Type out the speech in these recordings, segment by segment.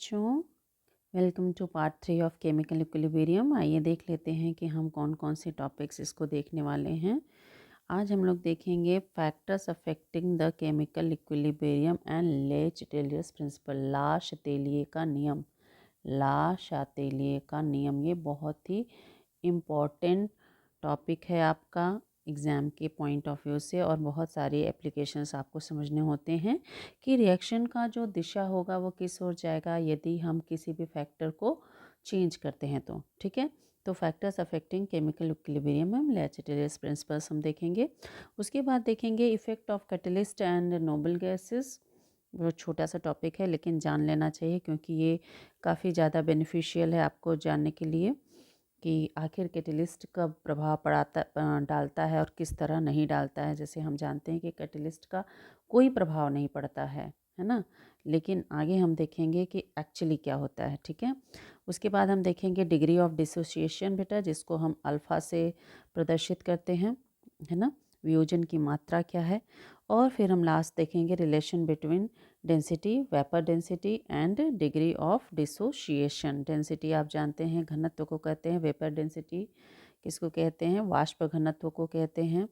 बच्चों, welcome to part 3 of chemical equilibrium. आइए देख लेते हैं कि हम कौन कौन से टॉपिक्स इसको देखने वाले हैं। आज हम लोग देखेंगे factors affecting the chemical equilibrium and ले चाटेलियस प्रिंसिपल। ला शातेलिए का नियम। ला शातेलिए का नियम ये बहुत ही इम्पॉर्टेंट टॉपिक है आपका एग्ज़ाम के पॉइंट ऑफ व्यू से, और बहुत सारी एप्लीकेशंस आपको समझने होते हैं कि रिएक्शन का जो दिशा होगा वो किस ओर जाएगा यदि हम किसी भी फैक्टर को चेंज करते हैं तो। ठीक है, तो फैक्टर्स अफेक्टिंग केमिकल इक्विलिब्रियम में ले चाटेलियस प्रिंसिपल्स हम देखेंगे। उसके बाद देखेंगे effect of catalyst and noble gases. वो छोटा सा टॉपिक है लेकिन जान लेना चाहिए क्योंकि ये काफ़ी ज़्यादा बेनिफिशियल है आपको जानने के लिए कि आखिर कैटलिस्ट का प्रभाव डालता है और किस तरह नहीं डालता है। जैसे हम जानते हैं कि कैटलिस्ट का कोई प्रभाव नहीं पड़ता है ना, लेकिन आगे हम देखेंगे कि एक्चुअली क्या होता है। ठीक है, उसके बाद हम देखेंगे डिग्री ऑफ डिसोसिएशन बेटा, जिसको हम अल्फ़ा से प्रदर्शित करते हैं, है ना। वियोजन की मात्रा क्या है, और फिर हम लास्ट देखेंगे relation between density, vapour density and degree of dissociation. Density आप जानते हैं घनत्व को कहते हैं, वेपर डेंसिटी किसको कहते हैं, वाष्प घनत्व को कहते हैं,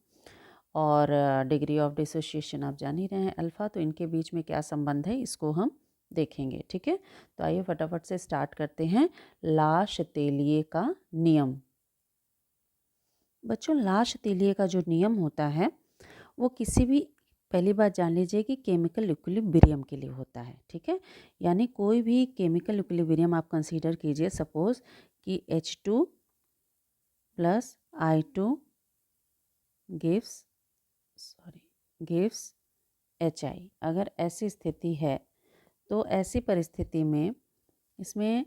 और डिग्री ऑफ डिसोशिएशन आप जान ही रहे हैं अल्फ़ा। तो इनके बीच में क्या संबंध है इसको हम देखेंगे। ठीक है, तो आइए फटाफट से स्टार्ट करते हैं। ला शातेलिए का नियम। बच्चों, ला शातेलिए का जो नियम होता है वो किसी भी, पहली बात जान लीजिए कि केमिकल इक्विलिब्रियम के लिए होता है। ठीक है, यानी कोई भी केमिकल इक्विलिब्रियम आप कंसीडर कीजिए, सपोज कि H2 plus I2 gives HI। अगर ऐसी स्थिति है तो ऐसी परिस्थिति में इसमें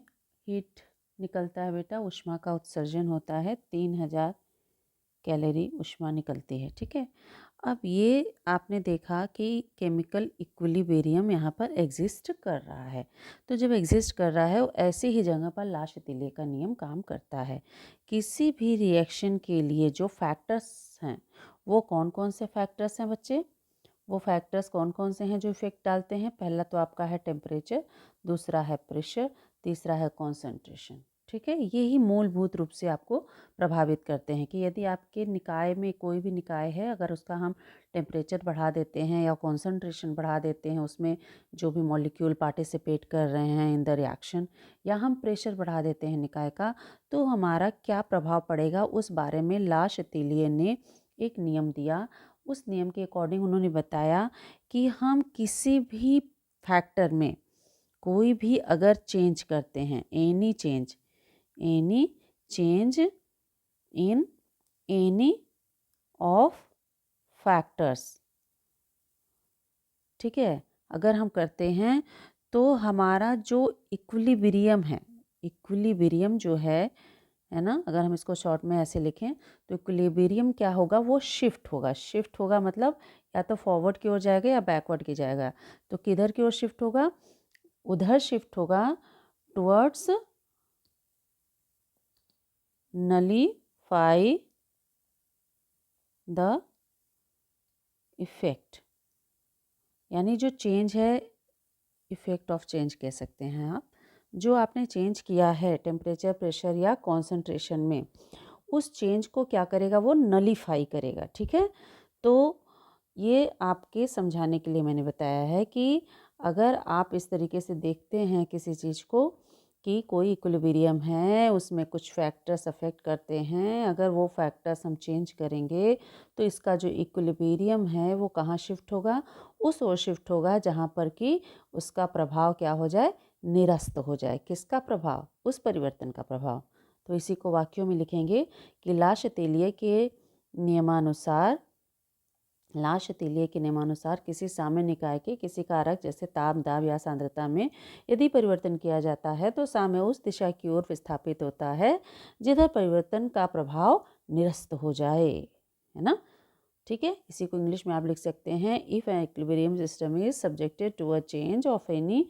हीट निकलता है बेटा, ऊष्मा का उत्सर्जन होता है, 3000 कैलोरी ऊष्मा निकलती है। ठीक है, अब ये आपने देखा कि केमिकल इक्विलिब्रियम यहाँ पर एग्जिस्ट कर रहा है। तो जब एग्जिस्ट कर रहा है वो ऐसी ही जगह पर ला शातेलिए का नियम काम करता है। किसी भी रिएक्शन के लिए जो फैक्टर्स हैं वो कौन कौन से फैक्टर्स हैं बच्चे, वो फैक्टर्स कौन कौन से हैं जो इफ़ेक्ट डालते हैं। पहला तो आपका है टेम्परेचर, दूसरा है प्रेशर, तीसरा है कॉन्सेंट्रेशन। ठीक है, ये ही मूलभूत रूप से आपको प्रभावित करते हैं कि यदि आपके निकाय में कोई भी निकाय है, अगर उसका हम टेम्परेचर बढ़ा देते हैं या कॉन्सेंट्रेशन बढ़ा देते हैं, उसमें जो भी मॉलिक्यूल पार्टिसिपेट कर रहे हैं इन द रिएक्शन, या हम प्रेशर बढ़ा देते हैं निकाय का, तो हमारा क्या प्रभाव पड़ेगा उस बारे में ला शातेलिए ने एक नियम दिया। उस नियम के अकॉर्डिंग उन्होंने बताया कि हम किसी भी फैक्टर में कोई भी अगर चेंज करते हैं, any change in any of factors, ठीक है, अगर हम करते हैं तो हमारा जो इक्विलिब्रियम है, इक्विलिब्रियम जो है ना, अगर हम इसको शॉर्ट में ऐसे लिखें तो इक्विलिब्रियम क्या होगा, वो शिफ्ट होगा। शिफ्ट होगा मतलब या तो फॉरवर्ड की ओर जाएगा या बैकवर्ड की जाएगा। तो किधर की ओर शिफ्ट होगा, उधर शिफ्ट होगा, टुवर्ड्स नलीफाई द इफेक्ट। यानी जो चेंज है, इफेक्ट ऑफ चेंज कह सकते हैं आप, जो आपने चेंज किया है टेम्परेचर, प्रेशर या कॉन्सेंट्रेशन में, उस चेंज को क्या करेगा, वो नलीफाई करेगा। ठीक है, तो ये आपके समझाने के लिए मैंने बताया है कि अगर आप इस तरीके से देखते हैं किसी चीज़ को कि कोई इक्विलिब्रियम है, उसमें कुछ फैक्टर्स अफेक्ट करते हैं, अगर वो फैक्टर्स हम चेंज करेंगे तो इसका जो इक्विलिब्रियम है वो कहाँ शिफ्ट होगा, उस ओर शिफ्ट होगा जहाँ पर कि उसका प्रभाव क्या हो जाए, निरस्त हो जाए। किसका प्रभाव, उस परिवर्तन का प्रभाव। तो इसी को वाक्यों में लिखेंगे कि ला शातेलिए के नियमानुसार, ला शातेलिए के नियमानुसार किसी सामान्य निकाय के किसी कारक जैसे ताप, दाब या सांद्रता में यदि परिवर्तन किया जाता है तो साम्य उस दिशा की ओर विस्थापित होता है जिधर परिवर्तन का प्रभाव निरस्त हो जाए, है ना। ठीक है, इसी को इंग्लिश में आप लिख सकते हैं, if an equilibrium system is subjected to a change of any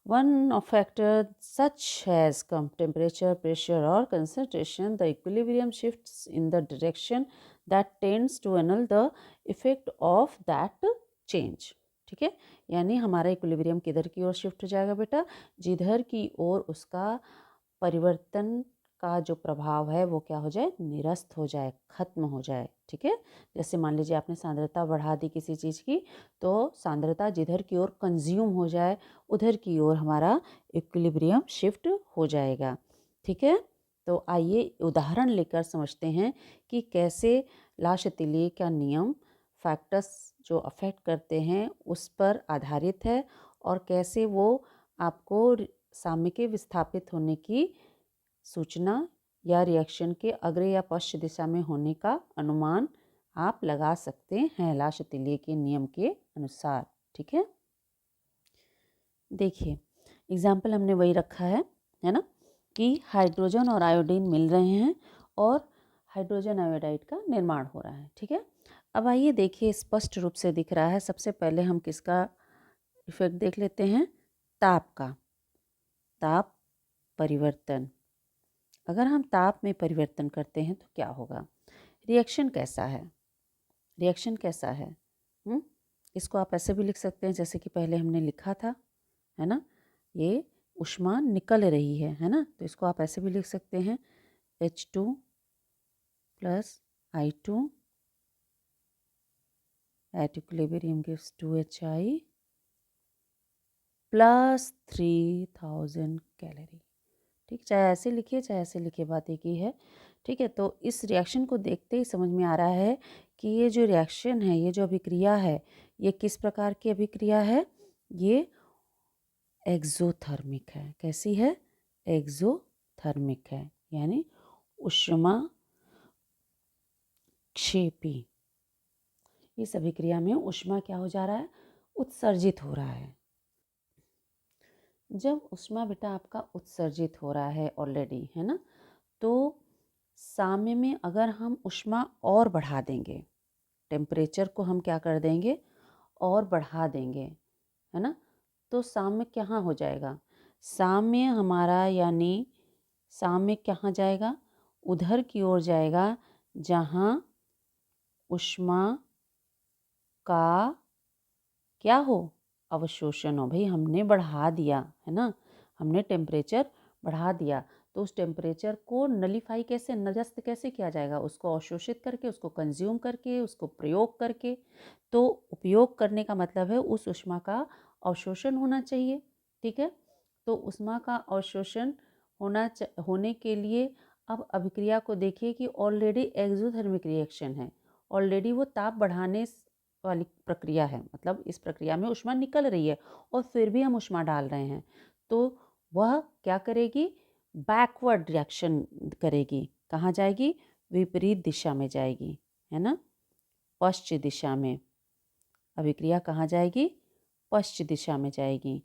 one of factor such as temperature, pressure or concentration, the equilibrium shifts in the direction that tends to annul the effect of that change. ठीक है, यानी हमारा equilibrium किधर की ओर shift हो जाएगा बेटा, जिधर की ओर उसका परिवर्तन का जो प्रभाव है वो क्या हो जाए, निरस्त हो जाए, खत्म हो जाए। ठीक है, जैसे मान लीजिए आपने सांद्रता बढ़ा दी किसी चीज़ की, तो सांद्रता जिधर की ओर कंज्यूम हो जाए उधर की ओर हमारा इक्विलिब्रियम शिफ्ट हो जाएगा। ठीक है, तो आइए उदाहरण लेकर समझते हैं कि कैसे लाशतीलीय का नियम फैक्टर्स जो अफेक्ट करते हैं उस पर आधारित है और कैसे वो आपको साम्य के विस्थापित होने की सूचना या रिएक्शन के अग्र या पश्च दिशा में होने का अनुमान आप लगा सकते हैं लाशतीलीय के नियम के अनुसार। ठीक है, देखिए एग्जाम्पल हमने वही रखा है ना, कि हाइड्रोजन और आयोडीन मिल रहे हैं और हाइड्रोजन आयोडाइड का निर्माण हो रहा है। ठीक है, अब आइए देखिए स्पष्ट रूप से दिख रहा है। सबसे पहले हम किसका इफेक्ट देख लेते हैं, ताप का, ताप परिवर्तन। अगर हम ताप में परिवर्तन करते हैं तो क्या होगा, रिएक्शन कैसा है, रिएक्शन कैसा है। इसको आप ऐसे भी लिख सकते हैं जैसे कि पहले हमने लिखा था, है ना, ये ऊष्मा निकल रही है ना, तो इसको आप ऐसे भी लिख सकते हैं H2 plus I2 at equilibrium gives 2Hi plus 3000 calorie. ठीक, चाहे ऐसे लिखिए चाहे ऐसे लिखिए, बात एक ही है। ठीक है, तो इस रिएक्शन को देखते ही समझ में आ रहा है कि ये जो रिएक्शन है, ये जो अभिक्रिया है, ये किस प्रकार की अभिक्रिया है, ये एक्सोथर्मिक है। कैसी है, एक्सोथर्मिक है, यानी ऊष्मा क्षेपी। इस अभिक्रिया में ऊष्मा क्या हो जा रहा है, उत्सर्जित हो रहा है। जब ऊष्मा बेटा आपका उत्सर्जित हो रहा है ऑलरेडी, है ना, तो साम्य में अगर हम ऊष्मा और बढ़ा देंगे, टेम्परेचर को हम क्या कर देंगे, और बढ़ा देंगे, है ना, तो साम्य कहाँ हो जाएगा, साम्य हमारा यानी साम्य कहाँ जाएगा, उधर की ओर जाएगा जहाँ ऊष्मा का क्या हो, अवशोषण हो। भाई हमने बढ़ा दिया है ना, हमने टेम्परेचर बढ़ा दिया, तो उस टेम्परेचर को नलीफाई कैसे, निरस्त कैसे किया जाएगा, उसको अवशोषित करके, उसको कंज्यूम करके, उसको प्रयोग करके। तो उपयोग करने का मतलब है उस ऊष्मा का अवशोषण होना चाहिए। ठीक है, तो ऊष्मा का अवशोषण होने के लिए अब अभिक्रिया को देखिए कि ऑलरेडी एक्सोथर्मिक रिएक्शन है, ऑलरेडी वो ताप बढ़ाने वाली प्रक्रिया है, मतलब इस प्रक्रिया में ऊष्मा निकल रही है और फिर भी हम ऊष्मा डाल रहे हैं, तो वह क्या करेगी, बैकवर्ड रिएक्शन करेगी। कहाँ जाएगी, विपरीत दिशा में जाएगी, है ना, पश्चिम दिशा में। अभिक्रिया कहाँ जाएगी, पश्चिम दिशा में जाएगी।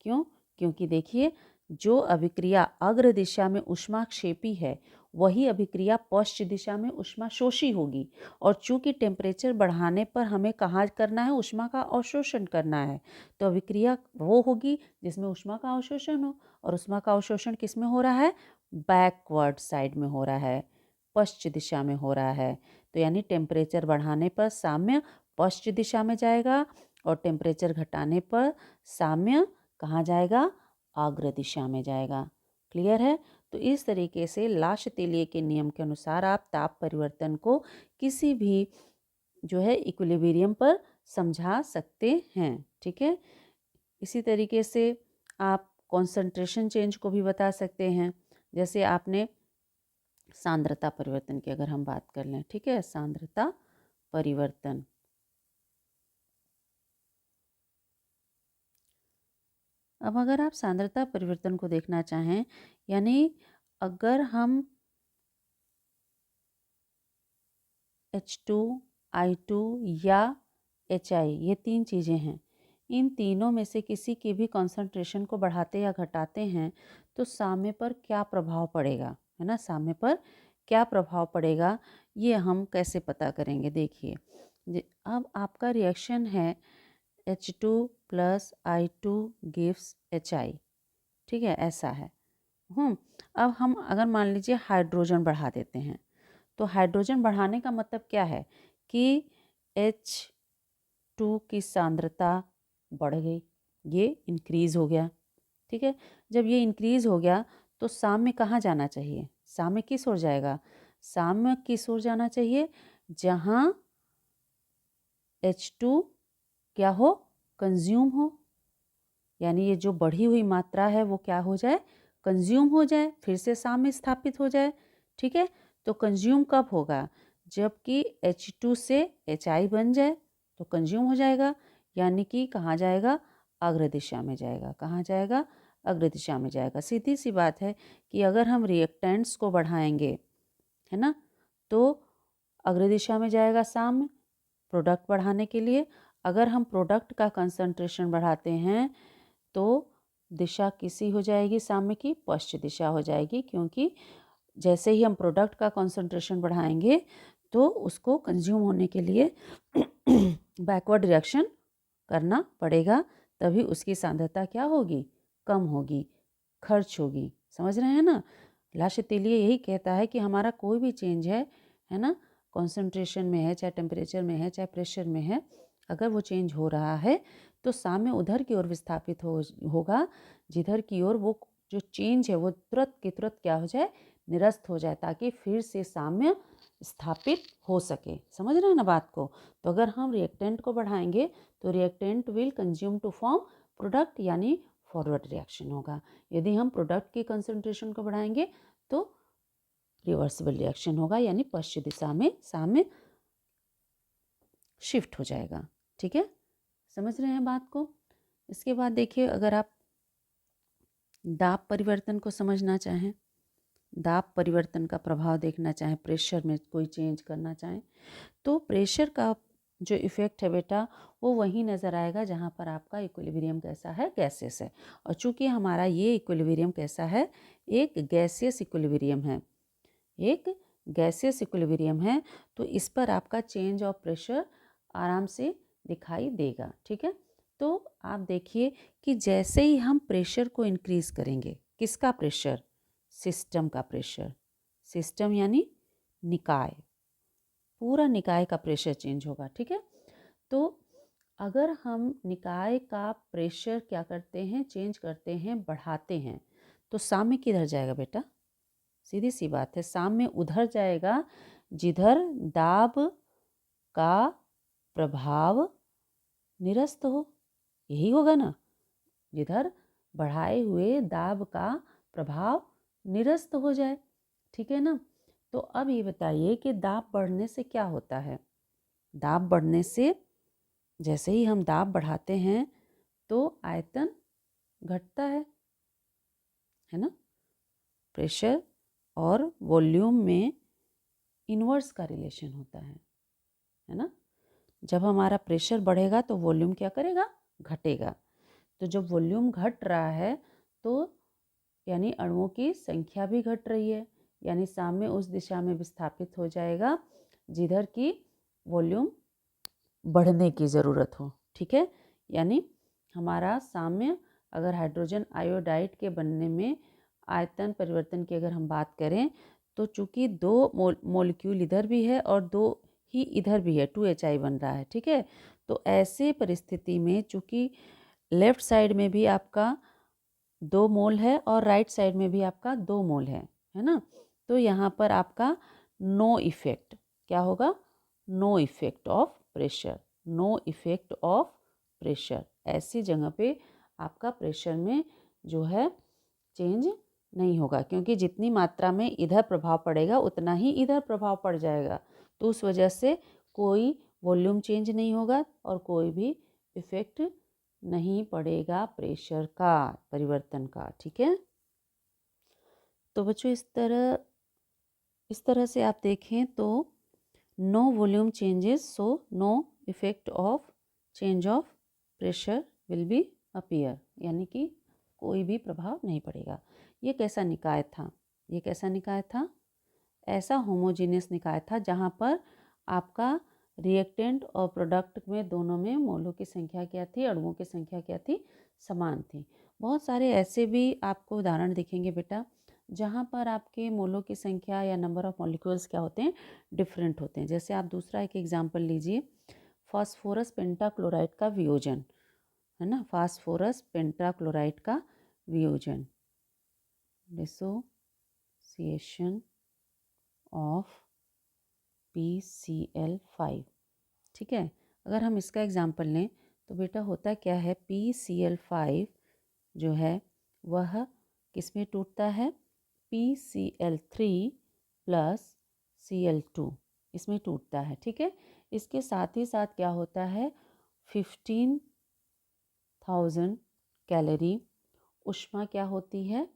क्यों, क्योंकि देखिए जो अभिक्रिया अग्र दिशा में ऊष्माक्षेपी है वही अभिक्रिया पश्चिम दिशा में ऊष्माशोषी होगी, और चूंकि टेम्परेचर बढ़ाने पर हमें कहाँ करना है, ऊष्मा का अवशोषण करना है, तो अभिक्रिया वो होगी जिसमें ऊष्मा का अवशोषण हो, और ऊष्मा का अवशोषण किस में हो रहा है, बैकवर्ड साइड में हो रहा है, पश्चिम दिशा में हो रहा है। तो यानी टेम्परेचर बढ़ाने पर साम्य पश्चिम दिशा में जाएगा और टेम्परेचर घटाने पर साम्य कहाँ जाएगा, अग्र दिशा में जाएगा। क्लियर है, तो इस तरीके से लाशतेलिय के नियम के अनुसार आप ताप परिवर्तन को किसी भी जो है इक्विलिब्रियम पर समझा सकते हैं। ठीक है, इसी तरीके से आप कॉन्सेंट्रेशन चेंज को भी बता सकते हैं। जैसे आपने सांद्रता परिवर्तन की अगर हम बात कर लें, ठीक है, सांद्रता परिवर्तन, अब अगर आप सांद्रता परिवर्तन को देखना चाहें, यानी अगर हम H2, I2 या HI, ये तीन चीज़ें हैं, इन तीनों में से किसी की भी कॉन्सेंट्रेशन को बढ़ाते या घटाते हैं तो साम्य पर क्या प्रभाव पड़ेगा, है ना, साम्य पर क्या प्रभाव पड़ेगा, ये हम कैसे पता करेंगे। देखिए अब आपका रिएक्शन है H2 plus I2 gives HI, ठीक है, ऐसा है। अब हम अगर मान लीजिए हाइड्रोजन बढ़ा देते हैं, तो हाइड्रोजन बढ़ाने का मतलब क्या है कि H2 की सांद्रता बढ़ गई, ये इंक्रीज़ हो गया। ठीक है, जब ये इंक्रीज़ हो गया तो साम्य कहाँ जाना चाहिए? साम्य किस ओर जाएगा? साम्य किस ओर जाना चाहिए? जहाँ H2 क्या हो? कंज्यूम हो, यानी ये जो बढ़ी हुई मात्रा है वो क्या हो जाए? कंज्यूम हो जाए, फिर से साम्य स्थापित हो जाए। ठीक है, तो कंज्यूम कब होगा? जबकि H2 से HI बन जाए तो कंज्यूम हो जाएगा, यानी कि कहाँ जाएगा? अग्र दिशा में जाएगा। कहाँ जाएगा? अग्र दिशा में जाएगा। सीधी सी बात है कि अगर हम रिएक्टेंट्स को बढ़ाएंगे, है ना, तो अग्र दिशा में जाएगा साम्य प्रोडक्ट बढ़ाने के लिए। अगर हम प्रोडक्ट का कंसंट्रेशन बढ़ाते हैं तो दिशा किसी हो जाएगी साम्य की? पश्च दिशा हो जाएगी, क्योंकि जैसे ही हम प्रोडक्ट का कंसंट्रेशन बढ़ाएंगे तो उसको कंज्यूम होने के लिए बैकवर्ड रिएक्शन करना पड़ेगा, तभी उसकी सांद्रता क्या होगी? कम होगी, खर्च होगी। समझ रहे हैं ना? लाशतीलिए यही कहता है कि हमारा कोई भी चेंज है ना, कॉन्सेंट्रेशन में है, चाहे टेम्परेचर में है, चाहे प्रेशर में है, अगर वो चेंज हो रहा है तो साम्य उधर की ओर विस्थापित होगा जिधर की ओर वो जो चेंज है वो तुरंत की तुरंत क्या हो जाए? निरस्त हो जाए, ताकि फिर से साम्य स्थापित हो सके। समझ रहे हैं ना बात को? तो अगर हम रिएक्टेंट को बढ़ाएंगे तो reactant will consume to form product, यानी फॉरवर्ड रिएक्शन होगा। यदि हम प्रोडक्ट की कंसंट्रेशन को बढ़ाएंगे तो रिवर्सिबल रिएक्शन होगा, यानी पश्चिम दिशा में साम्य शिफ्ट हो जाएगा। ठीक है, समझ रहे हैं बात को? इसके बाद देखिए, अगर आप दाब परिवर्तन को समझना चाहें, दाब परिवर्तन का प्रभाव देखना चाहें, प्रेशर में कोई चेंज करना चाहें, तो प्रेशर का जो इफ़ेक्ट है बेटा वो वहीं नज़र आएगा जहाँ पर आपका इक्विलिब्रियम कैसा है? गैसियस है। और चूंकि हमारा ये इक्विलिब्रियम कैसा है? एक गैसियस इक्विलिब्रियम है, एक गैसियस इक्विलिब्रियम है, तो इस पर आपका चेंज ऑफ प्रेशर आराम से दिखाई देगा। ठीक है, तो आप देखिए कि जैसे ही हम प्रेशर को इंक्रीज़ करेंगे, किसका प्रेशर? सिस्टम का प्रेशर। सिस्टम यानी निकाय, पूरा निकाय का प्रेशर चेंज होगा। ठीक है, तो अगर हम निकाय का प्रेशर क्या करते हैं? चेंज करते हैं, बढ़ाते हैं, तो साम्य किधर जाएगा बेटा? सीधी सी बात है, साम्य उधर जाएगा जिधर दाब का प्रभाव निरस्त हो। यही होगा ना, जिधर बढ़ाए हुए दाब का प्रभाव निरस्त हो जाए। ठीक है ना? तो अब ये बताइए कि दाब बढ़ने से क्या होता है? दाब बढ़ने से, जैसे ही हम दाब बढ़ाते हैं तो आयतन घटता है ना? प्रेशर और वॉल्यूम में इन्वर्स का रिलेशन होता है ना? जब हमारा प्रेशर बढ़ेगा तो वॉल्यूम क्या करेगा? घटेगा। तो जब वॉल्यूम घट रहा है तो यानी अणुओं की संख्या भी घट रही है, यानी साम्य उस दिशा में विस्थापित हो जाएगा जिधर की वॉल्यूम बढ़ने की ज़रूरत हो। ठीक है, यानी हमारा साम्य, अगर हाइड्रोजन आयोडाइड के बनने में आयतन परिवर्तन की अगर हम बात करें तो चूंकि दो मॉलिक्यूल इधर भी है और दो ही इधर भी है, 2HI बन रहा है। ठीक है, तो ऐसे परिस्थिति में चूंकि लेफ्ट साइड में भी आपका 2 मोल है और राइट साइड में भी आपका 2 मोल है ना, तो यहाँ पर आपका नो इफेक्ट क्या होगा? No effect of pressure, no effect of pressure. ऐसी जगह पे आपका प्रेशर में जो है चेंज नहीं होगा, क्योंकि जितनी मात्रा में इधर प्रभाव पड़ेगा उतना ही इधर प्रभाव पड़ जाएगा, तो उस वजह से कोई वॉल्यूम चेंज नहीं होगा और कोई भी इफेक्ट नहीं पड़ेगा प्रेशर का, परिवर्तन का। ठीक है, तो बच्चों इस तरह से आप देखें तो no volume changes, so no effect of change of pressure will be appear, यानी कि कोई भी प्रभाव नहीं पड़ेगा। ये कैसा निकाय था? ये कैसा निकाय था? ऐसा होमोजीनियस निकाय था जहाँ पर आपका रिएक्टेंट और प्रोडक्ट में दोनों में मोलों की संख्या क्या थी? अणुओं की संख्या क्या थी? समान थी। बहुत सारे ऐसे भी आपको उदाहरण दिखेंगे बेटा जहाँ पर आपके मोलों की संख्या या नंबर ऑफ मॉलिक्यूल्स क्या होते हैं? डिफरेंट होते हैं। जैसे आप दूसरा एक एग्जाम्पल लीजिए, फास्फोरस पेंटाक्लोराइड का वियोजन, है ना, फास्फोरस पेंटाक्लोराइड का वियोजन, डिसोसिएशन ऑफ PCl5। ठीक है, अगर हम इसका एग्जाम्पल लें तो बेटा होता क्या है, PCl5 जो है वह किस में टूटता है, PCl3 प्लस Cl2 इसमें टूटता है। ठीक है, इसके साथ ही साथ क्या होता है, 15,000 कैलोरी ऊष्मा क्या होती है,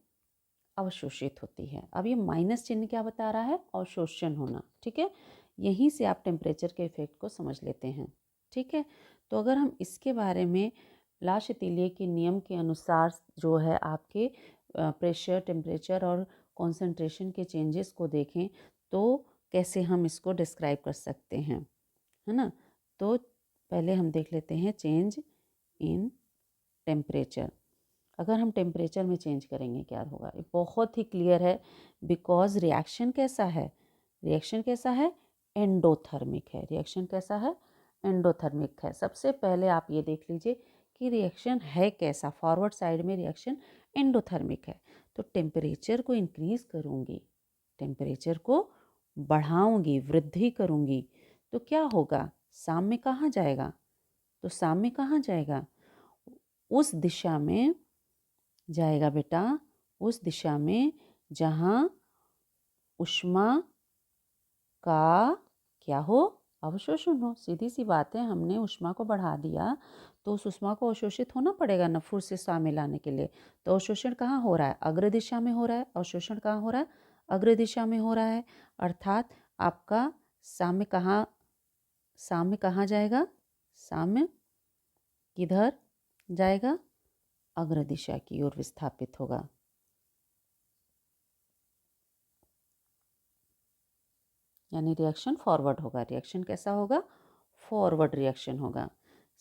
अवशोषित होती है। अब ये माइनस चिन्ह क्या बता रहा है, अवशोषण होना। ठीक है, यहीं से आप टेम्परेचर के इफेक्ट को समझ लेते हैं। ठीक है, तो अगर हम इसके बारे में लाशतीलिये के नियम के अनुसार जो है आपके प्रेशर, टेम्परेचर और कॉन्सेंट्रेशन के चेंजेस को देखें तो कैसे हम इसको डिस्क्राइब कर सकते हैं, है ना। तो पहले हम देख लेते हैं चेंज इन टेम्परेचर। अगर हम टेम्परेचर में चेंज करेंगे क्या होगा, ये बहुत ही क्लियर है, बिकॉज रिएक्शन कैसा है, रिएक्शन कैसा है, एंडोथर्मिक है। रिएक्शन कैसा है, एंडोथर्मिक है। सबसे पहले आप ये देख लीजिए कि रिएक्शन है कैसा, फॉरवर्ड साइड में रिएक्शन एंडोथर्मिक है। तो टेम्परेचर को इंक्रीज करूँगी, टेम्परेचर को बढ़ाऊँगी, वृद्धि करूँगी, तो क्या होगा, साम्य कहाँ जाएगा, तो साम्य कहाँ जाएगा, उस दिशा में जाएगा बेटा, उस दिशा में जहाँ ऊष्मा का क्या हो, अवशोषण हो। सीधी सी बात है, हमने ऊष्मा को बढ़ा दिया तो उस ऊष्मा को अवशोषित होना पड़ेगा ना फिर से साम्य लाने के लिए। तो अवशोषण कहाँ हो रहा है, अग्र दिशा में हो रहा है। अवशोषण कहाँ हो रहा है, अग्र दिशा में हो रहा है। अर्थात आपका साम्य कहाँ जाएगा, साम्य किधर जाएगा, अग्र दिशा की ओर विस्थापित होगा। यानी रिएक्शन फॉरवर्ड होगा। रिएक्शन कैसा होगा, फॉरवर्ड रिएक्शन होगा।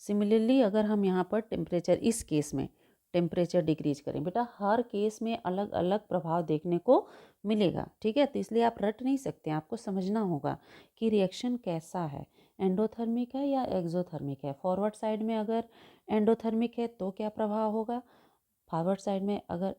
सिमिलरली अगर हम यहाँ पर टेम्परेचर, इस केस में टेम्परेचर डिक्रीज करें, बेटा हर केस में अलग अलग प्रभाव देखने को मिलेगा। ठीक है, तो इसलिए आप रट नहीं सकते, आपको समझना होगा कि रिएक्शन कैसा है, एंडोथर्मिक है या एक्सोथर्मिक है। फॉरवर्ड साइड में अगर एंडोथर्मिक है तो क्या प्रभाव होगा, फॉरवर्ड साइड में अगर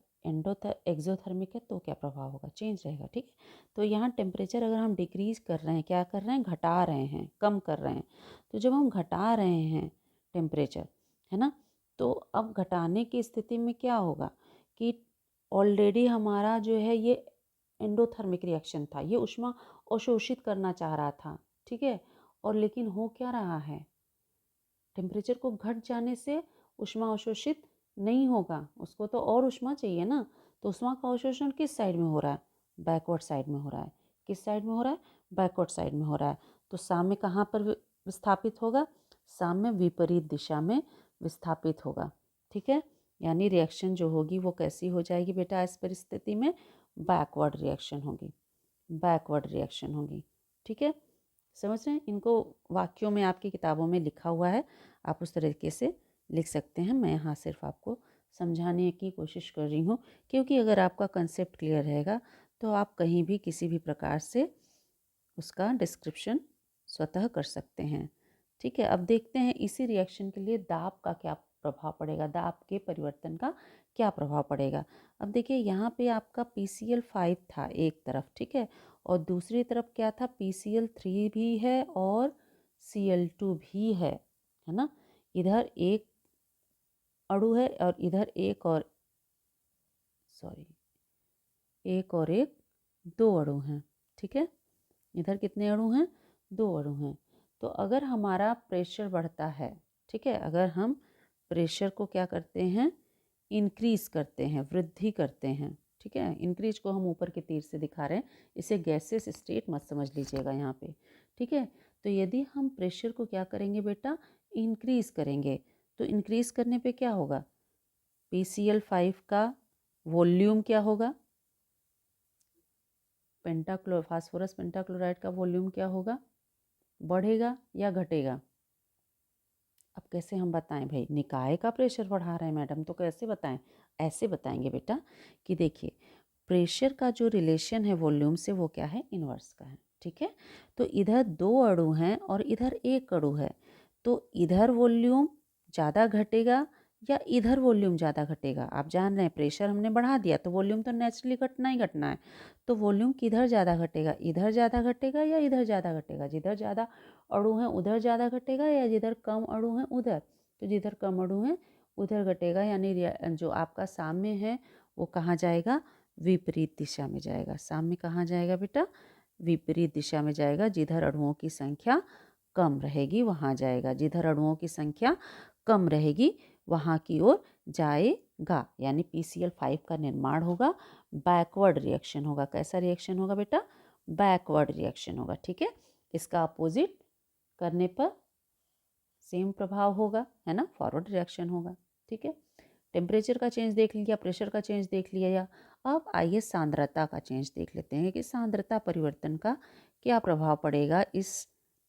एक्सोथर्मिक है तो क्या प्रभाव होगा, चेंज रहेगा। ठीक है, तो यहाँ टेम्परेचर अगर हम डिक्रीज कर रहे हैं, क्या कर रहे हैं, घटा रहे हैं, कम कर रहे हैं। तो जब हम घटा रहे हैं टेम्परेचर, है ना, तो अब घटाने की स्थिति में क्या होगा कि ऑलरेडी हमारा जो है ये एंडोथर्मिक रिएक्शन था, ये ऊष्मा अवशोषित करना चाह रहा था। ठीक है, और लेकिन हो क्या रहा है, टेम्परेचर को घट जाने से ऊष्मा अवशोषित नहीं होगा, उसको तो और ऊष्मा चाहिए ना। तो ऊष्मा का अवशोषण किस साइड में हो रहा है, बैकवर्ड साइड में हो रहा है। किस साइड में हो रहा है, बैकवर्ड साइड में हो रहा है। तो साम्य कहाँ पर विस्थापित होगा, साम्य विपरीत दिशा में विस्थापित होगा। ठीक है, यानी रिएक्शन जो होगी वो कैसी हो जाएगी बेटा, इस परिस्थिति में बैकवर्ड रिएक्शन होगी, बैकवर्ड रिएक्शन होगी। ठीक है, समझ रहे हैं, इनको वाक्यों में आपकी किताबों में लिखा हुआ है, आप उस तरीके से लिख सकते हैं। मैं यहाँ सिर्फ आपको समझाने की कोशिश कर रही हूँ, क्योंकि अगर आपका कंसेप्ट क्लियर रहेगा तो आप कहीं भी किसी भी प्रकार से उसका डिस्क्रिप्शन स्वतः कर सकते हैं। ठीक है, अब देखते हैं इसी रिएक्शन के लिए दाब का क्या प्रभाव पड़ेगा, दाब के परिवर्तन का क्या प्रभाव पड़ेगा। अब देखिए यहाँ पे आपका PCl5 था एक तरफ, ठीक है, और दूसरी तरफ क्या था, PCl3 भी है और Cl2 भी है ना। इधर एक अणु है और इधर एक और एक दो अणु हैं। ठीक है, इधर कितने अणु हैं, दो अणु हैं। तो अगर हमारा प्रेशर बढ़ता है, ठीक है, अगर हम प्रेशर को क्या करते हैं, इंक्रीज करते हैं, वृद्धि करते हैं। ठीक है, इंक्रीज को हम ऊपर के तीर से दिखा रहे हैं, इसे गैसेस स्टेट मत समझ लीजिएगा यहाँ पे। ठीक है, तो यदि हम प्रेशर को क्या करेंगे बेटा, इंक्रीज करेंगे, तो इंक्रीज करने पे क्या होगा, PCl5 का वॉल्यूम क्या होगा, फास्फोरस पेंटाक्लोराइड का वॉल्यूम क्या होगा, बढ़ेगा या घटेगा। अब कैसे हम बताएं भाई, निकाय का प्रेशर बढ़ा रहे हैं मैडम, तो कैसे बताएं, ऐसे बताएंगे बेटा कि देखिए प्रेशर का जो रिलेशन है वॉल्यूम से वो क्या है, इन्वर्स का है। ठीक है, तो इधर दो अणु हैं और इधर एक अणु है, तो इधर वॉल्यूम ज़्यादा घटेगा या इधर वॉल्यूम ज़्यादा घटेगा। आप जान रहे हैं प्रेशर हमने बढ़ा दिया तो वॉल्यूम तो नेचुरली घटना ही घटना है। तो वॉल्यूम किधर ज़्यादा घटेगा, इधर ज़्यादा घटेगा या इधर ज़्यादा घटेगा। जिधर ज़्यादा अणु हैं उधर ज़्यादा घटेगा या जिधर कम अणु हैं उधर। तो जिधर कम अणु हैं उधर घटेगा, यानी जो आपका साम्य है वो कहाँ जाएगा, विपरीत दिशा में जाएगा। साम्य कहाँ जाएगा बेटा, विपरीत दिशा में जाएगा। जिधर अणुओं की संख्या कम रहेगी वहाँ जाएगा, जिधर अणुओं की संख्या कम रहेगी वहाँ की ओर जाएगा। यानी PCl5 का निर्माण होगा, बैकवर्ड रिएक्शन होगा। कैसा रिएक्शन होगा बेटा, बैकवर्ड रिएक्शन होगा। ठीक है, इसका अपोजिट करने पर सेम प्रभाव होगा, है ना, फॉरवर्ड रिएक्शन होगा। ठीक है, टेम्परेचर का चेंज देख लिया, प्रेशर का चेंज देख लिया। अब आइए सांद्रता का चेंज देख लेते हैं कि सांद्रता परिवर्तन का क्या प्रभाव पड़ेगा इस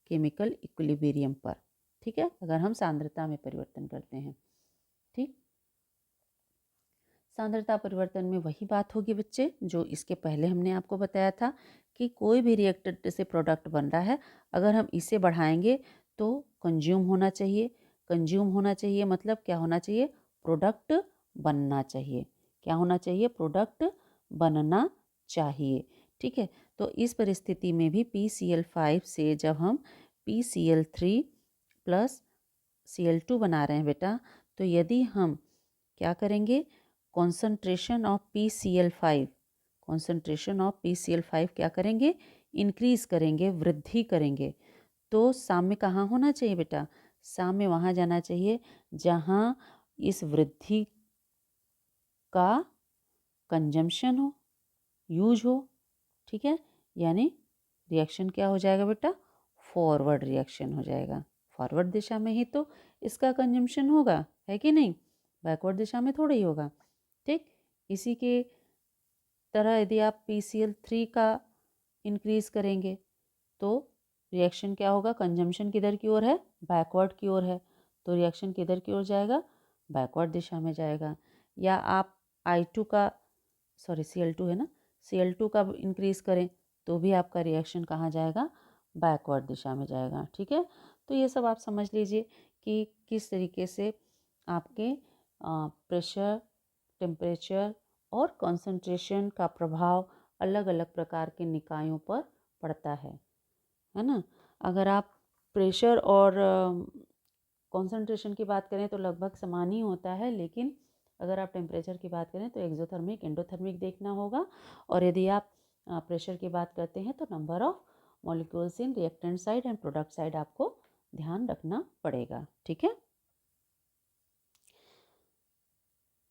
केमिकल इक्विलिब्रियम पर। ठीक है, अगर हम सांद्रता में परिवर्तन करते हैं। ठीक, सांद्रता परिवर्तन में वही बात होगी बच्चे जो इसके पहले हमने आपको बताया था कि कोई भी रिएक्टर से प्रोडक्ट बन रहा है, अगर हम इसे बढ़ाएंगे तो कंज्यूम होना चाहिए। कंज्यूम होना चाहिए मतलब क्या होना चाहिए, प्रोडक्ट बनना चाहिए। क्या होना चाहिए, प्रोडक्ट बनना चाहिए। ठीक है, तो इस परिस्थिति में भी PCl5 से जब हम PCl3 प्लस Cl2 बना रहे हैं बेटा, तो यदि हम क्या करेंगे, कॉन्सेंट्रेशन ऑफ PCl5 क्या करेंगे, इंक्रीज करेंगे, वृद्धि करेंगे। तो साम्य कहाँ होना चाहिए बेटा, साम्य वहाँ जाना चाहिए जहाँ इस वृद्धि का कंजम्पशन हो, यूज हो। ठीक है, यानी रिएक्शन क्या हो जाएगा बेटा, फॉरवर्ड रिएक्शन हो जाएगा। फॉरवर्ड दिशा में ही तो इसका कंजम्पशन होगा, है कि नहीं, बैकवर्ड दिशा में थोड़ा ही होगा। ठीक, इसी के तरह यदि आप PCl3 का इंक्रीज करेंगे तो रिएक्शन क्या होगा, कंजम्पशन किधर की ओर है, बैकवर्ड की ओर है। तो रिएक्शन किधर की ओर जाएगा, बैकवर्ड दिशा में जाएगा। या आप Cl2 है ना, Cl2 का इंक्रीज करें तो भी आपका रिएक्शन कहाँ जाएगा, बैकवर्ड दिशा में जाएगा। ठीक है, तो ये सब आप समझ लीजिए कि किस तरीके से आपके प्रेशर, टेम्परेचर और कंसंट्रेशन का प्रभाव अलग अलग प्रकार के निकायों पर पड़ता है ना। अगर आप प्रेशर और कंसंट्रेशन की बात करें तो लगभग समान ही होता है, लेकिन अगर आप टेम्परेचर की बात करें तो एक्सोथर्मिक, एंडोथर्मिक देखना होगा। और यदि आप प्रेशर की बात करते हैं तो number of molecules in reactant side and product side आपको ध्यान रखना पड़ेगा। ठीक है,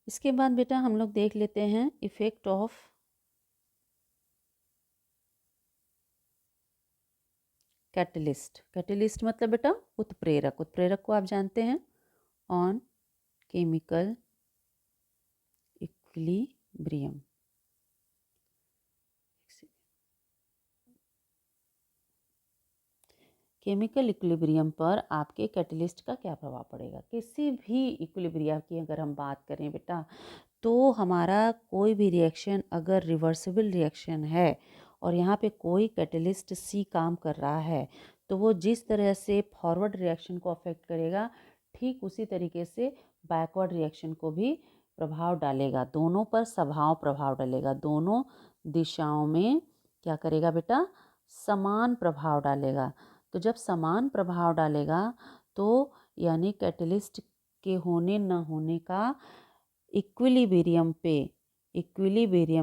इसके बाद बेटा हम लोग देख लेते हैं इफेक्ट ऑफ कैटलिस्ट। कैटलिस्ट मतलब बेटा उत्प्रेरक। उत्प्रेरक को आप जानते हैं, on chemical equilibrium. Chemical equilibrium पर आपके कैटलिस्ट का क्या प्रभाव पड़ेगा। किसी भी इक्विलिब्रियम की अगर हम बात करें बेटा, तो हमारा कोई भी रिएक्शन अगर रिवर्सिबल रिएक्शन है और यहाँ पे कोई कैटलिस्ट C काम कर रहा है, तो वो जिस तरह से फॉरवर्ड रिएक्शन को अफेक्ट करेगा, ठीक उसी तरीके से बैकवर्ड रिएक्शन को भी प्रभाव डालेगा। दोनों पर सभाव प्रभाव डालेगा, दोनों दिशाओं में क्या करेगा बेटा, समान प्रभाव डालेगा। तो जब समान प्रभाव डालेगा तो यानी कैटलिस्ट के होने न होने का इक्विलिब्रियम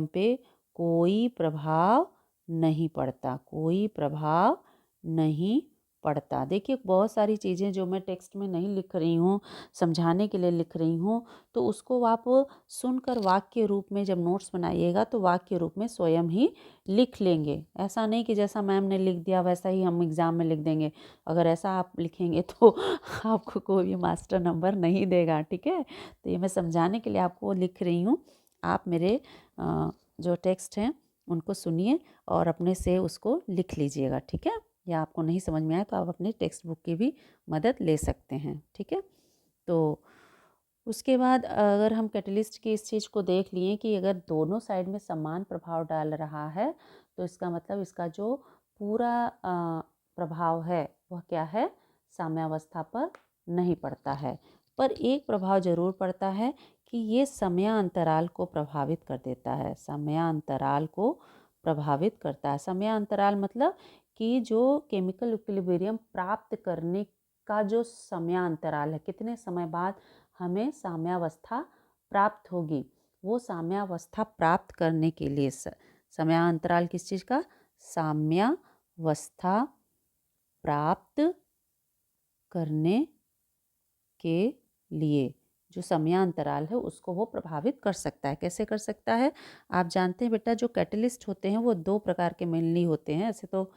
पे कोई प्रभाव नहीं पड़ता, कोई प्रभाव नहीं पड़ता। देखिए बहुत सारी चीज़ें जो मैं टेक्स्ट में नहीं लिख रही हूँ, समझाने के लिए लिख रही हूँ, तो उसको आप सुनकर वाक्य रूप में जब नोट्स बनाइएगा तो वाक्य रूप में स्वयं ही लिख लेंगे। ऐसा नहीं कि जैसा मैम ने लिख दिया वैसा ही हम एग्ज़ाम में लिख देंगे। अगर ऐसा आप लिखेंगे तो आपको कोई भी मास्टर नंबर नहीं देगा। ठीक है, तो ये मैं समझाने के लिए आपको लिख रही हूँ। आप मेरे जो टेक्स्ट हैं उनको सुनिए और अपने से उसको लिख लीजिएगा। ठीक है, या आपको नहीं समझ में आए तो आप अपने टेक्स्ट बुक की भी मदद ले सकते हैं। ठीक है, तो उसके बाद अगर हम कैटलिस्ट की इस चीज़ को देख लिए कि अगर दोनों साइड में समान प्रभाव डाल रहा है, तो इसका मतलब इसका जो पूरा प्रभाव है वह क्या है, साम्यावस्था पर नहीं पड़ता है। पर एक प्रभाव जरूर पड़ता है कि ये समयांतराल को प्रभावित कर देता है। समयांतराल को प्रभावित करता है। समयांतराल मतलब कि जो केमिकल इक्विलिब्रियम प्राप्त करने का जो समयांतराल है, कितने समय बाद हमें साम्यावस्था प्राप्त होगी, वो साम्यावस्था प्राप्त करने के लिए समयांतराल किस चीज़ का? साम्यावस्था प्राप्त करने के लिए जो समयांतराल है उसको वो प्रभावित कर सकता है। कैसे कर सकता है? आप जानते हैं बेटा, जो कैटलिस्ट होते हैं वो दो प्रकार के मेनली होते हैं। ऐसे तो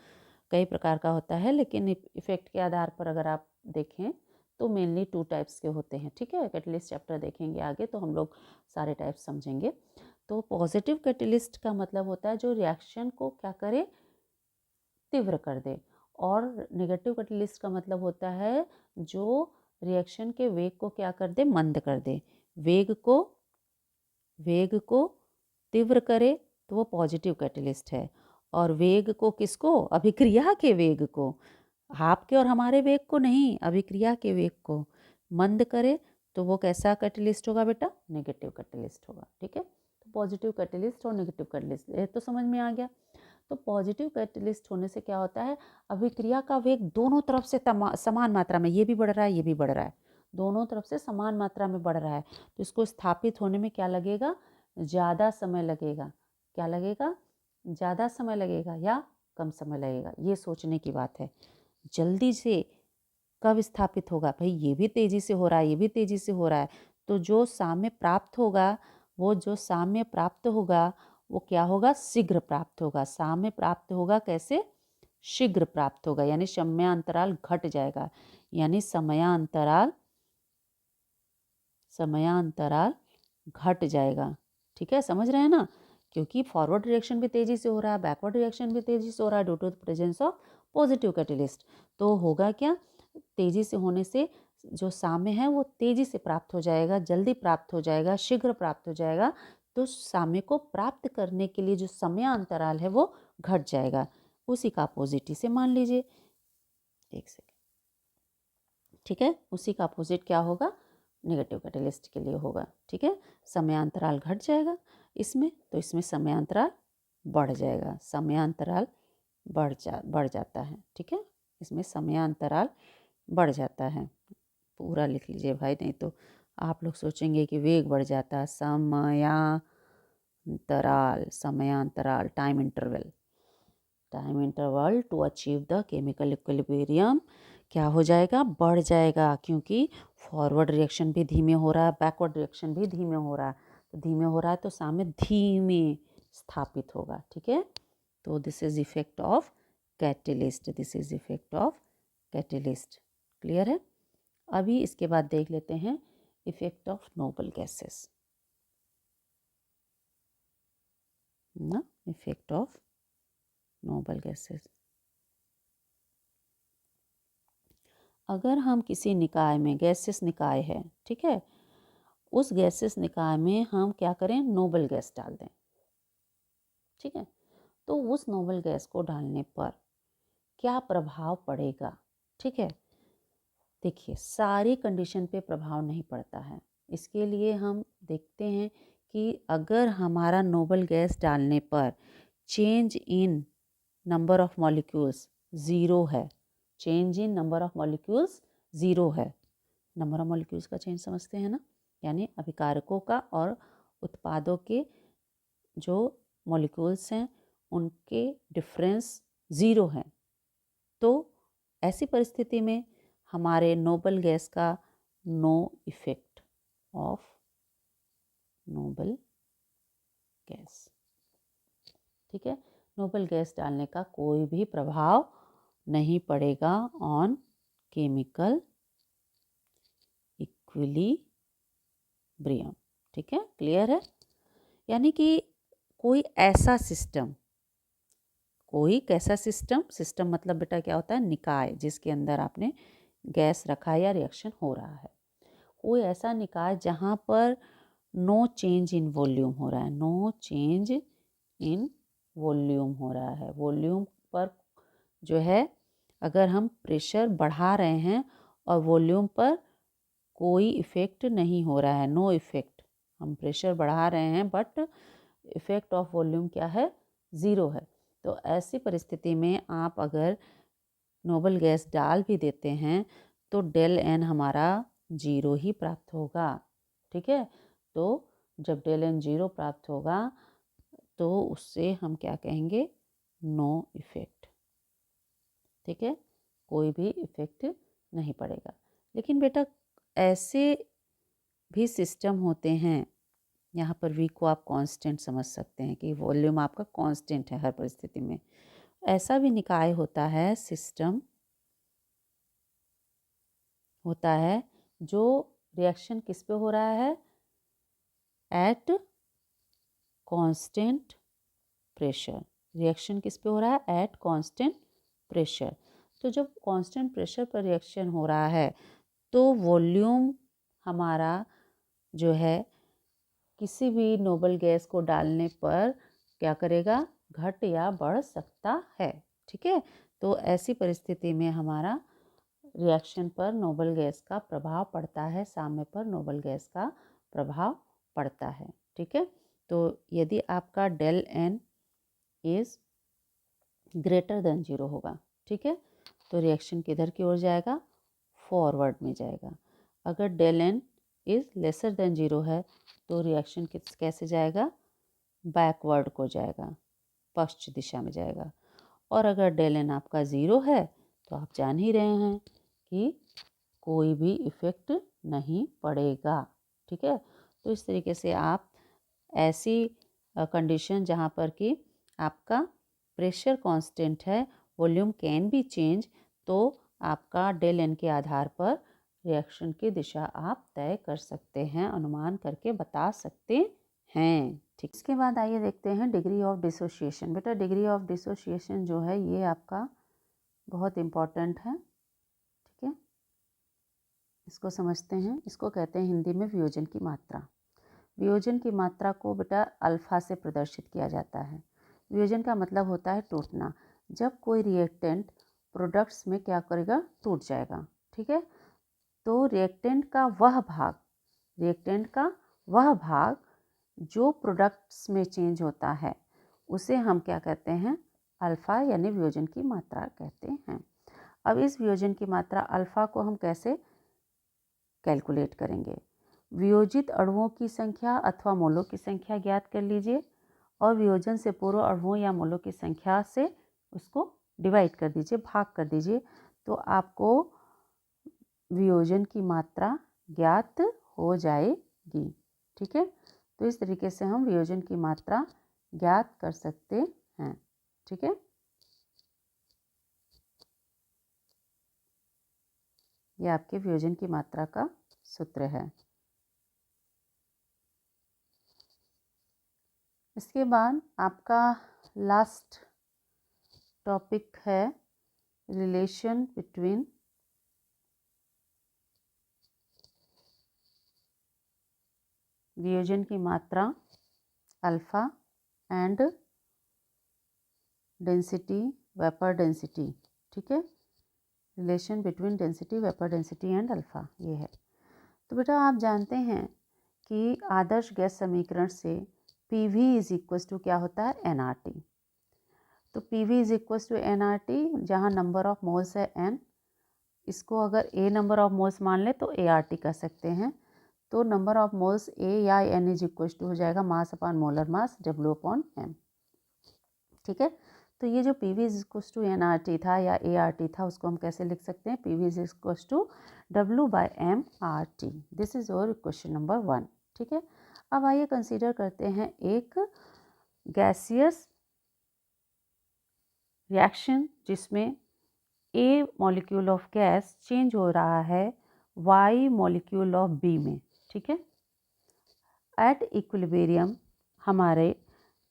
कई प्रकार का होता है, लेकिन इफेक्ट के आधार पर अगर आप देखें तो मेनली 2 टाइप्स के होते हैं। ठीक है, कैटलिस्ट चैप्टर देखेंगे आगे तो हम लोग सारे टाइप्स समझेंगे। तो पॉजिटिव कैटलिस्ट का मतलब होता है जो रिएक्शन को क्या करे? तीव्र कर दे। और नेगेटिव कैटलिस्ट का मतलब होता है जो रिएक्शन के वेग को क्या कर दे? मंद कर दे। वेग को तीव्र करे तो वो पॉजिटिव कैटलिस्ट है। और वेग को किसको? अभिक्रिया के वेग को, आपके और हमारे वेग को नहीं, अभिक्रिया के वेग को मंद करे तो वो कैसा कैटलिस्ट होगा बेटा? नेगेटिव कैटलिस्ट होगा। ठीक है, तो पॉजिटिव कैटलिस्ट और नेगेटिव कैटलिस्ट ये तो समझ में आ गया। तो पॉजिटिव कैटलिस्ट होने से क्या होता है? अभिक्रिया का वेग दोनों तरफ से समान मात्रा में, ये भी बढ़ रहा है, ये भी बढ़ रहा है, दोनों तरफ से समान मात्रा में बढ़ रहा है। तो इसको स्थापित होने में क्या लगेगा? ज़्यादा समय लगेगा। क्या लगेगा? ज़्यादा समय लगेगा या कम समय लगेगा, ये सोचने की बात है। जल्दी से कब स्थापित होगा? भाई ये भी तेज़ी से हो रहा है, ये भी तेज़ी से हो रहा है, तो जो साम्य प्राप्त होगा, वो जो साम्य प्राप्त होगा वो क्या होगा? शीघ्र प्राप्त होगा। साम्य प्राप्त होगा कैसे? शीघ्र प्राप्त होगा, यानी समयांतराल घट जाएगा, यानी समयांतराल घट जाएगा। ठीक है, समझ रहे हैं ना? क्योंकि फॉरवर्ड रिएक्शन भी तेज़ी से हो रहा है, बैकवर्ड रिएक्शन भी तेज़ी से हो रहा है due to the presence of positive catalyst. तो होगा क्या? तेज़ी से होने से जो साम्य है वो तेज़ी से प्राप्त हो जाएगा, जल्दी प्राप्त हो जाएगा, शीघ्र प्राप्त हो जाएगा। तो साम्य को प्राप्त करने के लिए जो समयांतराल है वो घट जाएगा। उसी का अपोजिट इसे मान लीजिए, एक सेकेंड। ठीक है, उसी का अपोजिट क्या होगा? नेगेटिव कैटलिस्ट के लिए होगा। ठीक है, समयांतराल घट जाएगा इसमें, तो इसमें समयांतराल बढ़ जाएगा। समयांतराल बढ़ जाता है। ठीक है, इसमें समयांतराल बढ़ जाता है। पूरा लिख लीजिए भाई, नहीं तो आप लोग सोचेंगे कि वेग बढ़ जाता है। समयांतराल time interval to achieve the chemical equilibrium क्या हो जाएगा? बढ़ जाएगा, क्योंकि फॉरवर्ड रिएक्शन भी धीमे हो रहा है, बैकवर्ड रिएक्शन भी धीमे हो रहा है। तो धीमे हो रहा है तो साम्य धीमे स्थापित होगा। ठीक है, तो this is effect of catalyst, clear है? अभी इसके बाद देख लेते हैं इफेक्ट ऑफ नोबल गैसेस ना, इफेक्ट ऑफ नोबल गैसेस। अगर हम किसी निकाय में, गैसेस निकाय है, ठीक है, उस गैसेस निकाय में हम क्या करें? नोबल गैस डाल दें। ठीक है, तो उस नोबल गैस को डालने पर क्या प्रभाव पड़ेगा? ठीक है, देखिए सारी कंडीशन पे प्रभाव नहीं पड़ता है। इसके लिए हम देखते हैं कि अगर हमारा नोबल गैस डालने पर change in number of molecules zero है, change in number of molecules zero है, नंबर ऑफ मॉलिक्यूल्स का चेंज समझते हैं ना, यानी अभिकारकों का और उत्पादों के जो मॉलिक्यूल्स हैं उनके डिफरेंस ज़ीरो हैं, तो ऐसी परिस्थिति में हमारे नोबल गैस का no effect of noble gas. ठीक है, नोबल गैस डालने का कोई भी प्रभाव नहीं पड़ेगा ऑन केमिकल इक्विलिब्रियम। ठीक है, क्लियर है? यानी कि कोई ऐसा सिस्टम, कोई कैसा सिस्टम मतलब बेटा क्या होता है? निकाय, जिसके अंदर आपने गैस रखा है या रिएक्शन हो रहा है। कोई ऐसा निकाय जहाँ पर नो चेंज इन वॉल्यूम हो रहा है, नो चेंज इन वॉल्यूम हो रहा है। वॉल्यूम पर जो है, अगर हम प्रेशर बढ़ा रहे हैं और वॉल्यूम पर कोई इफ़ेक्ट नहीं हो रहा है, नो इफ़ेक्ट। हम प्रेशर बढ़ा रहे हैं बट इफ़ेक्ट ऑफ वॉल्यूम क्या है, ज़ीरो है। तो ऐसी परिस्थिति में आप अगर नोबल गैस डाल भी देते हैं तो डेल एन हमारा ज़ीरो ही प्राप्त होगा। ठीक है, तो जब डेल एन ज़ीरो प्राप्त होगा तो उससे हम क्या कहेंगे, नो इफ़ेक्ट। ठीक है, कोई भी इफ़ेक्ट नहीं पड़ेगा। लेकिन बेटा ऐसे भी सिस्टम होते हैं, यहाँ पर वी को आप कांस्टेंट समझ सकते हैं कि वॉल्यूम आपका कांस्टेंट है हर परिस्थिति में। ऐसा भी निकाय होता है, सिस्टम होता है जो रिएक्शन किस पे हो रहा है, एट कांस्टेंट प्रेशर। रिएक्शन किस पे हो रहा है, एट कांस्टेंट प्रेशर। तो जब कांस्टेंट प्रेशर पर रिएक्शन हो रहा है तो वॉल्यूम हमारा जो है किसी भी नोबल गैस को डालने पर क्या करेगा, घट या बढ़ सकता है। ठीक है, तो ऐसी परिस्थिति में हमारा रिएक्शन पर नोबल गैस का प्रभाव पड़ता है, साम्य पर नोबल गैस का प्रभाव पड़ता है। ठीक है, तो यदि आपका del n is greater than zero होगा, ठीक है, तो रिएक्शन किधर की ओर जाएगा, फॉरवर्ड में जाएगा। अगर del n is lesser than zero है तो रिएक्शन कैसे जाएगा, बैकवर्ड को जाएगा, पश्चिम दिशा में जाएगा। और अगर डेल एन आपका ज़ीरो है तो आप जान ही रहे हैं कि कोई भी इफ़ेक्ट नहीं पड़ेगा। ठीक है, तो इस तरीके से आप ऐसी कंडीशन जहाँ पर कि आपका प्रेशर कांस्टेंट है, वॉल्यूम कैन बी चेंज, तो आपका डेल एन के आधार पर रिएक्शन की दिशा आप तय कर सकते हैं, अनुमान करके बता सकते हैं। ठीक, इसके बाद आइए देखते हैं डिग्री ऑफ डिसोसिएशन। बेटा डिग्री ऑफ डिसोसिएशन जो है ये आपका बहुत इम्पॉर्टेंट है। ठीक है, इसको समझते हैं। इसको कहते हैं हिंदी में वियोजन की मात्रा। वियोजन की मात्रा को बेटा अल्फा से प्रदर्शित किया जाता है। वियोजन का मतलब होता है टूटना। जब कोई रिएक्टेंट प्रोडक्ट्स में क्या करेगा, टूट जाएगा। ठीक है, तो रिएक्टेंट का वह भाग जो प्रोडक्ट्स में चेंज होता है उसे हम क्या कहते हैं, अल्फ़ा यानी वियोजन की मात्रा कहते हैं। अब इस वियोजन की मात्रा अल्फ़ा को हम कैसे कैलकुलेट करेंगे, वियोजित अणुओं की संख्या अथवा मोलों की संख्या ज्ञात कर लीजिए और वियोजन से पूर्व अणुओं या मोलों की संख्या से उसको डिवाइड कर दीजिए, भाग कर दीजिए, तो आपको वियोजन की मात्रा ज्ञात हो जाएगी। ठीक है, तो इस तरीके से हम वियोजन की मात्रा ज्ञात कर सकते हैं। ठीक है, यह आपके वियोजन की मात्रा का सूत्र है। इसके बाद आपका लास्ट टॉपिक है रिलेशन बिटवीन वियोजन की मात्रा alpha and density, vapour density. ठीक है, relation between density, vapour density and alpha ये है। तो बेटा आप जानते हैं कि आदर्श गैस समीकरण से PV इज इक्वल टू क्या होता है, NRT। तो PV is equal to NRT, जहाँ नंबर ऑफ मोल्स है N, इसको अगर A नंबर ऑफ मोल्स मान ले तो ART कर सकते हैं। तो नंबर ऑफ मोल्स A या N इज इक्वल टू हो जाएगा mass upon molar mass W upon M। ठीक है, तो ये जो PV is equal to NRT था या ART था उसको हम कैसे लिख सकते हैं, PV is equal to W/M/RT। This is your question number 1। ठीक है, अब आइए कंसीडर करते हैं एक गैसियस रिएक्शन जिसमें A molecule of gas change हो रहा है Y मॉलिक्यूल ऑफ B में। ठीक है, एट इक्विलिब्रियम हमारे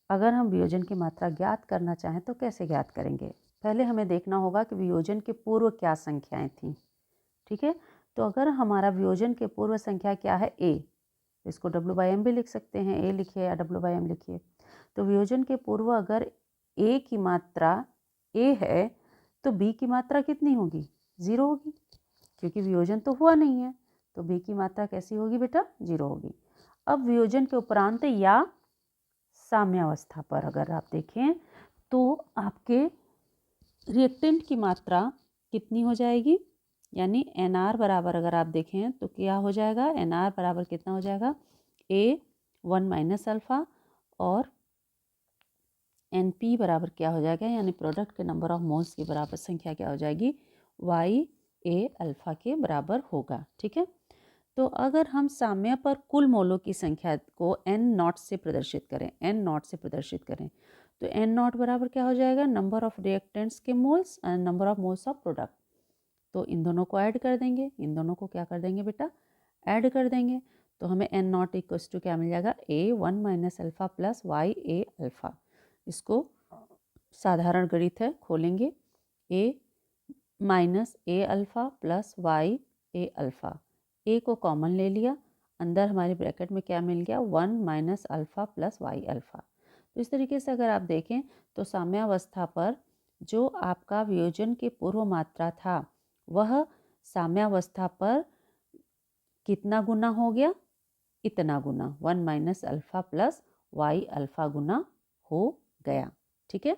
अगर हम वियोजन की मात्रा ज्ञात करना चाहें तो कैसे ज्ञात करेंगे, पहले हमें देखना होगा कि वियोजन के पूर्व क्या संख्याएं थीं। ठीक है, तो अगर हमारा वियोजन के पूर्व संख्या क्या है A, इसको W/M भी लिख सकते हैं, A लिखिए या W/M लिखिए। तो वियोजन के पूर्व अगर A की मात्रा A है तो B की मात्रा कितनी होगी, 0 होगी, क्योंकि वियोजन तो हुआ नहीं है। तो बी की मात्रा कैसी होगी बेटा? 0 होगी। अब वियोजन के उपरांत या साम्यावस्था पर अगर आप देखें तो आपके रिएक्टेंट की मात्रा कितनी हो जाएगी, यानी NR बराबर अगर आप देखें तो क्या हो जाएगा? NR बराबर कितना हो जाएगा? A1 माइनस अल्फ़ा और NP बराबर क्या हो जाएगा, यानी प्रोडक्ट के नंबर ऑफ मोल्स के बराबर संख्या क्या हो जाएगी? YA अल्फ़ा के बराबर होगा। ठीक है, तो अगर हम साम्य पर कुल मोलों की संख्या को N0 से प्रदर्शित करें, N0 से प्रदर्शित करें तो N0 बराबर क्या हो जाएगा? नंबर ऑफ रिएक्टेंट्स के moles and number of moles of product. तो इन दोनों को ऐड कर देंगे, इन दोनों को क्या कर देंगे बेटा? ऐड कर देंगे। तो हमें N0 इक्वल्स टू क्या मिल जाएगा? A1 minus alpha plus YA alpha. इसको साधारण गणित है, खोलेंगे। A minus A alpha plus YA alpha, A को कॉमन ले लिया, अंदर हमारे ब्रैकेट में क्या मिल गया? 1 minus alpha plus Y alpha. तो इस तरीके से अगर आप देखें तो साम्यावस्था पर जो आपका वियोजन के पूर्व मात्रा था वह साम्यावस्था पर कितना गुना हो गया? इतना गुना, 1 minus alpha plus Y alpha गुना हो गया। ठीक है,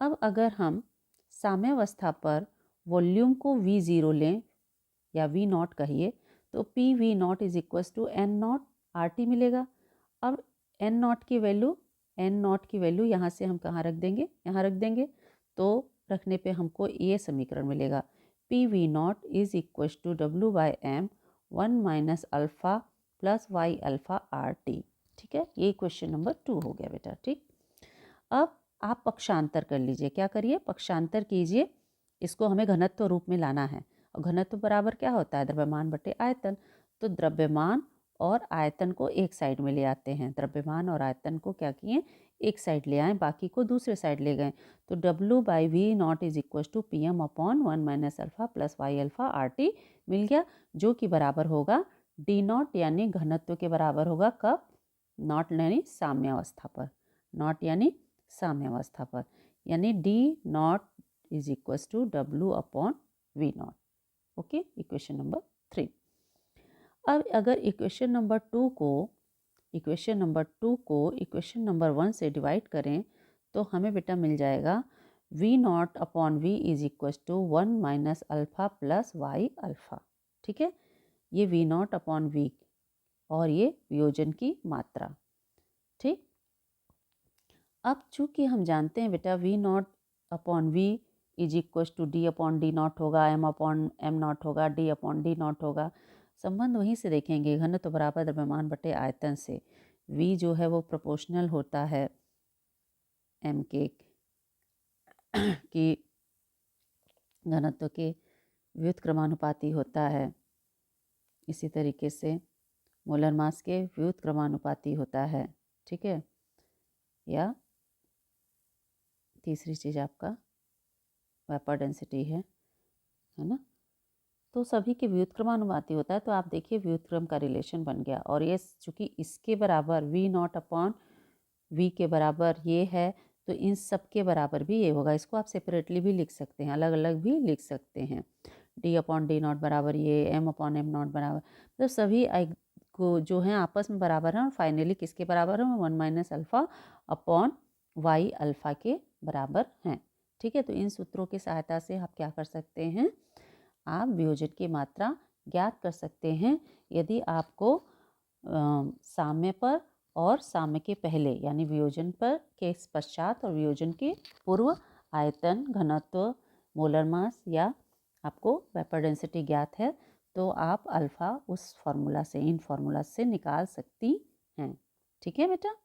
अब अगर हम साम्यावस्था पर वॉल्यूम को V0 लें या V0 कहिए तो PV0 is equals to N0 RT मिलेगा। अब N0 की वैल्यू यहाँ से हम कहाँ रख देंगे? यहाँ रख देंगे। तो रखने पे हमको ये समीकरण मिलेगा, PV0 is equals to W/M 1 minus alpha plus Y alpha RT। ठीक है, ये क्वेश्चन नंबर 2 हो गया बेटा। ठीक, अब आप पक्षांतर कर लीजिए। क्या करिए? पक्षांतर कीजिए। इसको हमें घनत्व रूप में लाना है और घनत्व बराबर क्या होता है? द्रव्यमान बटे आयतन। तो द्रव्यमान और आयतन को एक साइड में ले आते हैं। द्रव्यमान और आयतन को क्या किए? एक साइड ले आए, बाकी को दूसरे साइड ले गए। तो W/V0 is equal to PM upon 1 minus alpha plus Y alpha RT मिल गया, जो कि बराबर होगा D0, यानी घनत्व के बराबर होगा। कब? नॉट यानी साम्यावस्था पर, नॉट यानी साम्यावस्था पर, यानी D0 is equal to W upon V0। Okay, equation number 3। अब अगर इक्वेशन नंबर 2 को इक्वेशन नंबर 1 से डिवाइड करें तो हमें बेटा मिल जाएगा V0 upon V is equal to 1 minus alpha plus Y alpha. ठीक है, ये V0 अपॉन V और ये वियोजन की मात्रा। ठीक, अब चूंकि हम जानते हैं बेटा V0 upon V is equal to D upon D0 होगा, M अपॉन M0 होगा, D अपॉन D0 होगा। संबंध वहीं से देखेंगे, घनत्व बराबर द्रव्यमान बटे आयतन से। V जो है वो प्रोपोर्शनल होता है M के कि घनत्व के व्युत्क्रमानुपाती होता है। इसी तरीके से मोलर मास के व्युत्क्रमानुपाती होता है। ठीक है, या तीसरी चीज़ आपका वेपर डेंसिटी है ना। तो सभी के व्युत्क्रमानुपाती होता है। तो आप देखिए व्युत्क्रम का रिलेशन बन गया, और ये चूँकि इसके बराबर V0 अपॉन V के बराबर ये है तो इन सब के बराबर भी ये होगा। इसको आप सेपरेटली भी लिख सकते हैं, अलग अलग भी लिख सकते हैं। D अपॉन D0 बराबर ये, M अपॉन M0 बराबर, मतलब सभी को जो हैं आपस में बराबर हैं और फाइनली किसके बराबर हैं? 1 minus alpha upon y alpha के बराबर हैं। ठीक है, तो इन सूत्रों की सहायता से आप क्या कर सकते हैं? आप वियोजन की मात्रा ज्ञात कर सकते हैं। यदि आपको साम्य पर और साम्य के पहले यानी वियोजन पर के पश्चात और वियोजन के पूर्व आयतन, घनत्व, मोलर मास या आपको वेपर डेंसिटी ज्ञात है तो आप अल्फ़ा उस फॉर्मूला से, इन फॉर्मूला से निकाल सकती हैं। ठीक है बेटा,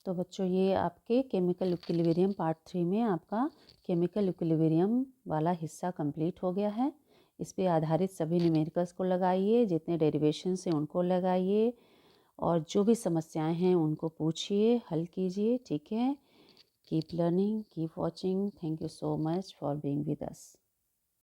तो बच्चों ये आपके केमिकल इक्विलिब्रियम पार्ट 3 में आपका केमिकल इक्विलिब्रियम वाला हिस्सा कंप्लीट हो गया है। इस पे आधारित सभी न्यूमेरिकल्स को लगाइए, जितने डेरिवेशंस हैं उनको लगाइए, और जो भी समस्याएं हैं उनको पूछिए, हल कीजिए। ठीक है, keep learning, keep watching. Thank you so much for being with us.